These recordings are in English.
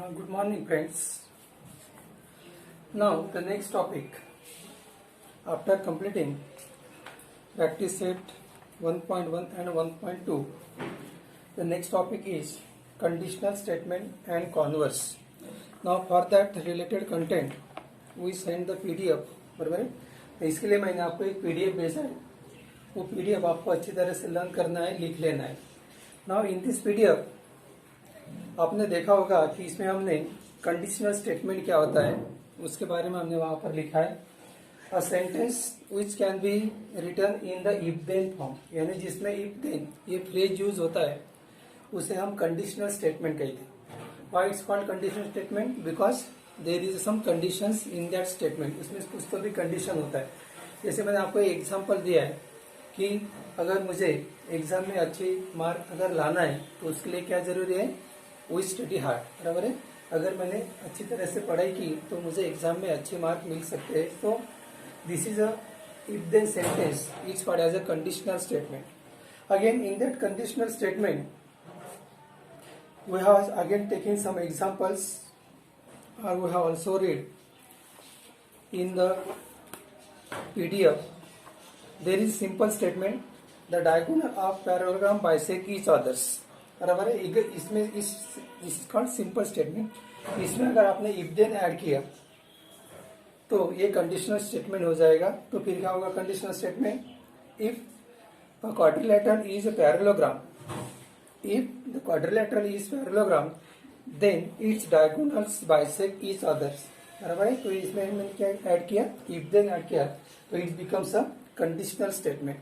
Good morning, friends. Now, the next topic. After completing practice set 1.1 and 1.2, the next topic is conditional statement and converse. Now, for that related content, we send the PDF. बराबर है? तो इसके लिए मैंने आपको एक PDF भेजा है. वो PDF आपको अच्छी तरह से लर्न करना है, लिख लेना है. Now, in this PDF, आपने देखा होगा कि इसमें हमने कंडीशनल स्टेटमेंट क्या होता है उसके बारे में हमने वहां पर लिखा है. A sentence which can be written in the if then form, यानी जिसमें इफ देन ये फ्रेज यूज होता है उसे हम कंडीशनल स्टेटमेंट कहते हैं. Why it's called conditional statement? Because there is some conditions in that statement. उसमें कुछ तो भी कंडीशन होता है. जैसे मैंने आपको एक एग्जांपल दिया है कि अगर मुझे एग्जाम में अच्छी मार्क अगर लाना है तो उसके लिए क्या जरूरी है? We study hard. बराबर है? अगर मैंने अच्छी तरह से पढ़ाई की तो मुझे एग्जाम में अच्छे मार्क मिल सकते हैं. तो this is a if then sentence it's called as a conditional statement. Again in that conditional statement we have again taken some examples, or we have also read in the PDF. There is simple statement, the diagonal of parallelogram bisect each others. बराबर है? इसमें इस called simple statement. इसमें अगर आपने if then add किया तो ये कंडीशनल स्टेटमेंट हो जाएगा. तो फिर क्या होगा conditional statement? If a quadrilateral is a parallelogram, if the quadrilateral is parallelogram then its diagonals bisect each others. बराबर है? तो इसमें मैंने क्या ऐड किया? इफ देन ऐड किया तो it becomes a conditional statement.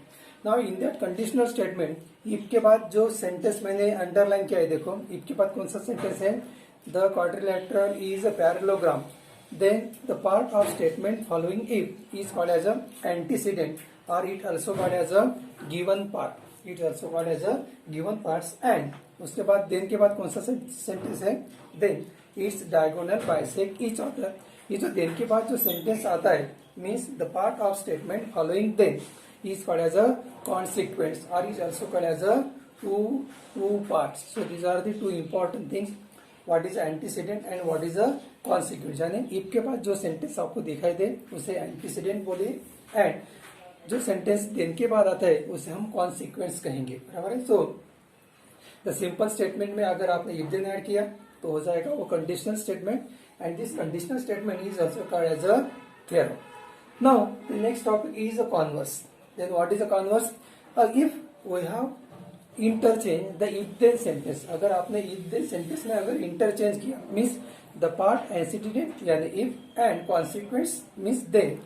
Now in that conditional statement if के बाद जो सेंटेंस मैंने अंडरलाइन किया है, देखो इफ के बाद कौन सा सेंटेंस है? The quadrilateral is a parallelogram, then the part of statement following if is called as a antecedent, or it also called as a given part. It also called as a given parts. and उसके बाद then के बाद कौन सा sentence है? then its diagonal bisect each other. ये जो then के बाद जो सेंटेंस आता है means the part of statement following then is called as a consequence, or is also called as a two parts. So these are the two important things. What is antecedent and what is a consequence. यानी if के बाद जो sentence आपको दिखाई दे उसे antecedent बोलिए, and जो sentence then के बाद आता है उसे हम consequence कहेंगे. बराबर है? सो द सिंपल स्टेटमेंट में अगर आपने if then ऐड किया तो हो जाएगा वो conditional statement. And this conditional statement is also called as a theorem. Now the next topic is a converse. Then what is a converse? If we have interchange the if then sentence. अगर आपने if then sentence में अगर interchange किया means the part antecedent यानी if and consequence means then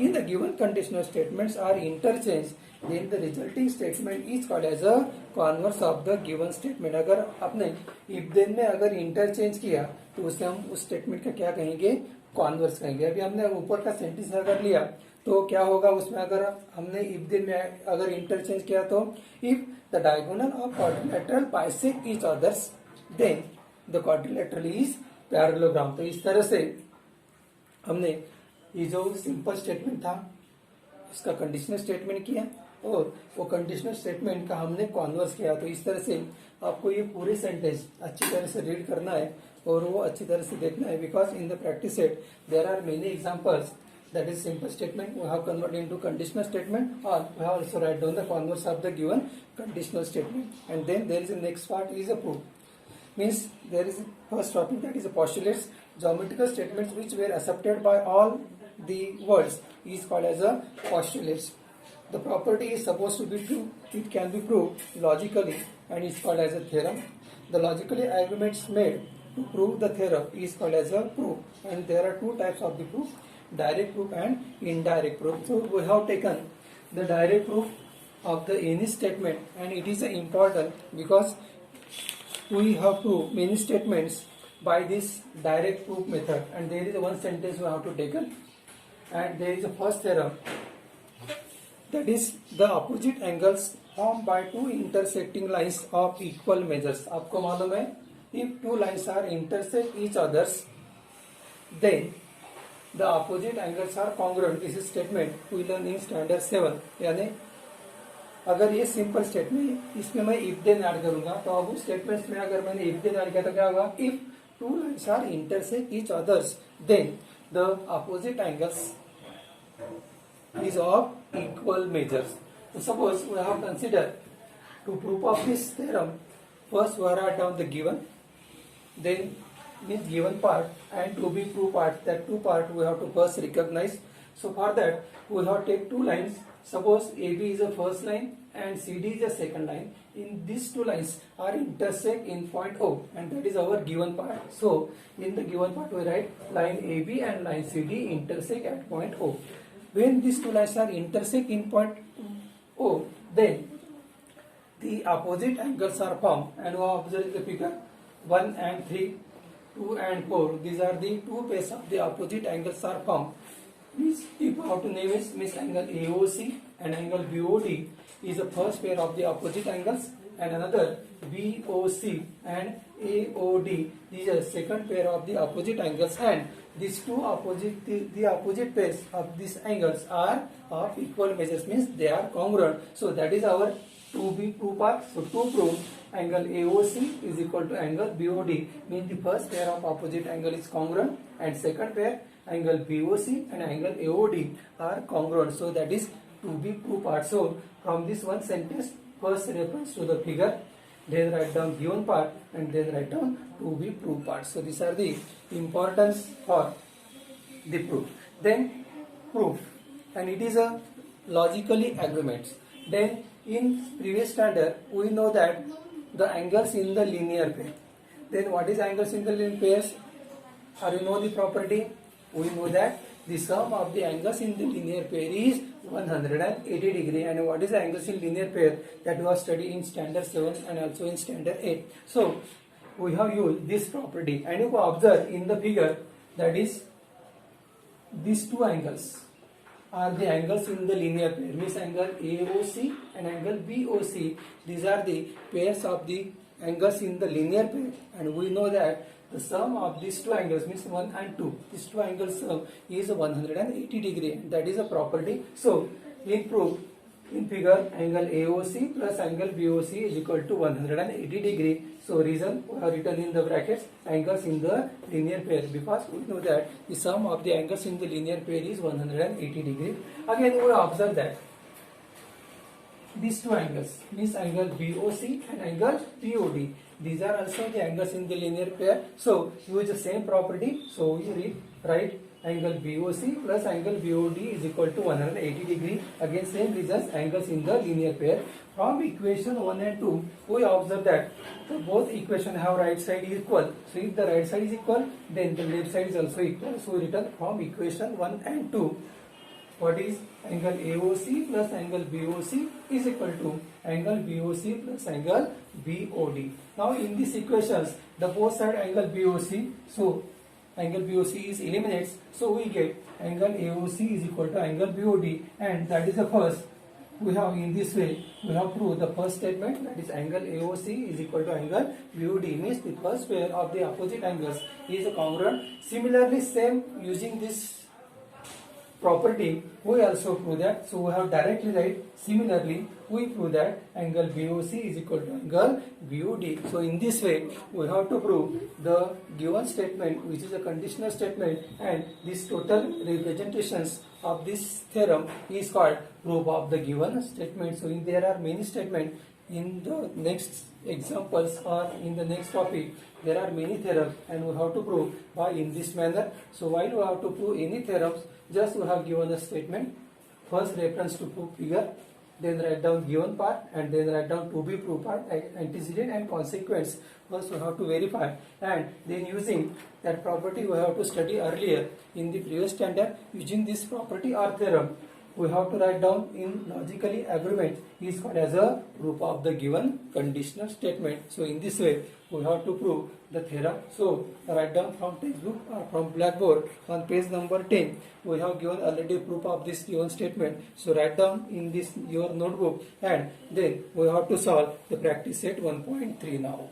in the given conditional statements are interchanged, then the resulting statement is called as a converse of the given statement. अगर आपने if then में अगर interchange किया तो उसे हम उस स्टेटमेंट का क्या कहेंगे? कॉन्वर्स कहेंगे. अभी हमने ऊपर का सेंटेंस अगर लिया तो क्या होगा उसमें? अगर हमने if then में अगर इंटरचेंज किया तो if the diagonal of quadrilateral bisect each others then the quadrilateral is parallelogram. तो इस तरह से हमने ये जो सिंपल स्टेटमेंट था इसका कंडीशनल स्टेटमेंट किया और वो कंडीशनल स्टेटमेंट का हमने कॉन्वर्स किया. तो इस तरह से आपको ये पूरे सेंटेंस अच्छी तरह से रीड करना है और वो अच्छी तरह से देखना है. Because in the practice set there are many examples that is simple statement we have converted into conditional statement, or we have also write down the converse of the given conditional statement. And then there is a next part is a proof. Means there is a first topic that is a postulates. Geometrical statements which were accepted by all the worlds is called as a postulates. The property is supposed to be true. It can be proved logically and is called as a theorem. The logically arguments made to prove the theorem is called as a proof. And there are two types of the proof: direct proof and indirect proof. So we have taken the direct proof of the any statement, and it is important because we have proved many statements by this direct proof method. And there is one sentence we have to take, and there is a first theorem, that is the opposite angles formed by two intersecting lines of equal measures. आपको मालूम है if two lines are intersect each others then the opposite angles are congruent. This is statement we learn in standard 7. यानी अगर ये simple statement इसमें मैं if then add करूंगा तो अब उस स्टेटमेंट में अगर मैंने इफ देन ऐड किया तो क्या होगा? If two lines are intersect each others, then the opposite angles is of equal measures. So suppose we have considered to prove of this theorem, first we write down the given, then this given part and to be proved part, that two part we have to first recognize. So for that we have to take two lines. Suppose AB is the first line and CD is the second line. In these two lines are intersect in point O, and that is our given part. So in the given part we write line AB and line CD intersect at point O. When these two lines are intersect in point O, then the opposite angles are formed, and we observe the figure 1 and 3, 2 and 4. These are the two pairs of the opposite angles are formed. Means if we have to name it, means angle AOC and angle BOD is the first pair of the opposite angles, and another BOC and AOD is the second pair of the opposite angles, and these two opposite the opposite pairs of these angles are of equal measures, means they are congruent. So that is our to be proved part. So to prove angle AOC is equal to angle BOD, means the first pair of opposite angle is congruent and second pair angle BOC and angle AOD are congruent. So that is to be proved part. So from this one sentence, first reference to the figure, then write down given part and then write down to be proved part. So these are the importance for the proof. Then proof, and it is a logically agreements. Then in previous standard we know that the angles in the linear pair. Then what is angles in the linear pairs? Or you know the property? We know that the sum of the angles in the linear pair is 180 degree. And what is the angles in linear pair? That we have studied in standard 7 and also in standard 8. So we have used this property, and you can observe in the figure, that is these two angles are the angles in the linear pair, means angle AOC and angle BOC. These are the pairs of the angles in the linear pair, and we know that the sum of these two angles, means 1 and 2, these two angles sum is 180 degree. That is a property. So in proof, in figure, angle AOC plus angle BOC is equal to 180 degree. So reason we have written in the brackets angles in the linear pair, because we know that the sum of the angles in the linear pair is 180 degree. Again we observe that these two angles, means angle BOC and angle BOD, these are also the angles in the linear pair. So use the same property. So we write angle BOC plus angle BOD is equal to 180 degree. Again same reasons, angles in the linear pair. From equation 1 and 2 we observe that both equation have right side equal. So if the right side is equal, then the left side is also equal. So we written from equation 1 and 2, what is angle AOC plus angle BOC is equal to angle BOC plus angle BOD. Now in these equations, the both side angle BOC, so angle BOC is eliminates, so we get angle AOC is equal to angle BOD, and that is the first. We have in this way, we have proved the first statement, that is angle AOC is equal to angle BOD, means the first pair of the opposite angles is congruent. Similarly, same using this property, we also prove that. So we have directly write, similarly we prove that angle BOC is equal to angle BOD. So in this way we have to prove the given statement, which is a conditional statement, and this total representations of this theorem is called proof of the given statement. So there are many statements in the next examples or in the next topic. There are many theorems, and we have to prove by in this manner. So while we have to prove any theorems, just we have given a statement, first reference to prove figure, then write down given part, and then write down to be proved part, antecedent and consequence. First we have to verify, and then using that property we have to study earlier in the previous standard. Using this property or theorem, we have to write down in logically agreement is called as a proof of the given conditional statement. So in this way we have to prove the theorem. So write down from textbook or from blackboard on page number 10. We have given already proof of this given statement. So write down in this your notebook, and then we have to solve the practice set 1.3 now.